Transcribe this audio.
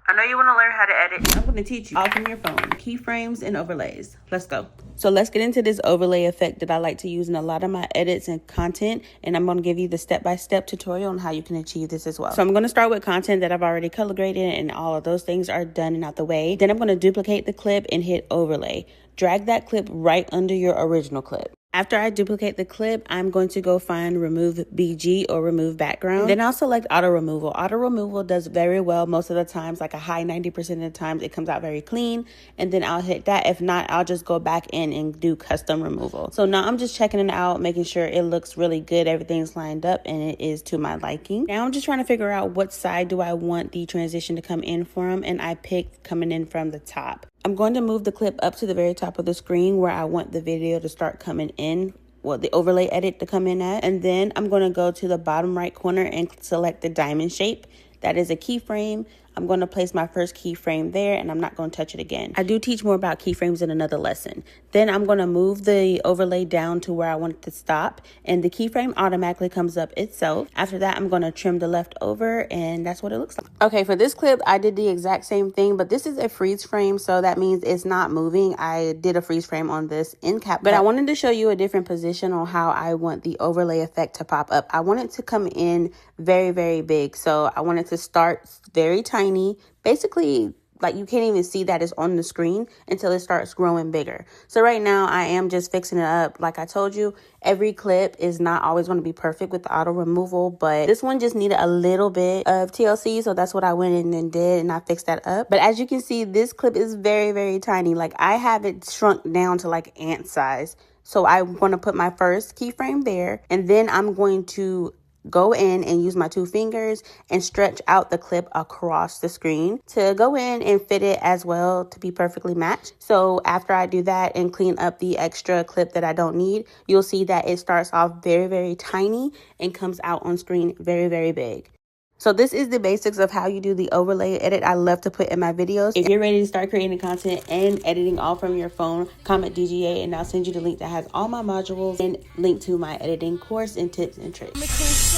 I know you want to learn how to edit. I'm going to teach you all from your phone. Keyframes and overlays. Let's go. So let's get into this overlay effect that I like to use in a lot of my edits and content. And I'm going to give you the step-by-step tutorial on how you can achieve this as well. So I'm going to start with content that I've already color graded and all of those things are done and out the way. Then I'm going to duplicate the clip and hit overlay. Drag that clip right under your original clip. After I duplicate the clip, I'm going to go find remove BG or remove background. Then I'll select auto removal. Auto removal does very well most of the times, like a high 90% of the times it comes out very clean. And then I'll hit that. If not, I'll just go back in and do custom removal. So now I'm just checking it out, making sure it looks really good. Everything's lined up and it is to my liking. Now I'm just trying to figure out what side do I want the transition to come in from, and I picked coming in from the top. I'm going to move the clip up to the very top of the screen where I want the video to start coming in, well, the overlay edit to come in at. And then I'm going to go to the bottom right corner and select the diamond shape. That is a keyframe. I'm going to place my first keyframe there and I'm not going to touch it again. I do teach more about keyframes in another lesson. Then I'm going to move the overlay down to where I want it to stop and the keyframe automatically comes up itself. After that, I'm going to trim the leftover and that's what it looks like. Okay, for this clip, I did the exact same thing, but this is a freeze frame, so that means it's not moving. I did a freeze frame on this in CapCut, but I wanted to show you a different position on how I want the overlay effect to pop up. I want it to come in very, very big. So I want it to start very tiny, basically like you can't even see that it's on the screen until it starts growing bigger. So right now I am just fixing it up. Like I told you, every clip is not always going to be perfect with the auto removal, but this one just needed a little bit of TLC. So that's what I went in and did, and I fixed that up. But as you can see, this clip is very, very tiny. Like I have it shrunk down to like ant size. So I'm going to put my first keyframe there, and then I'm going to go in and use my two fingers and stretch out the clip across the screen to go in and fit it as well to be perfectly matched. So after I do that and clean up the extra clip that I don't need, you'll see that it starts off very, very tiny and comes out on screen very, very big. So this is the basics of how you do the overlay edit I love to put in my videos. If you're ready to start creating content and editing all from your phone, comment DGA and I'll send you the link that has all my modules and link to my editing course and tips and tricks.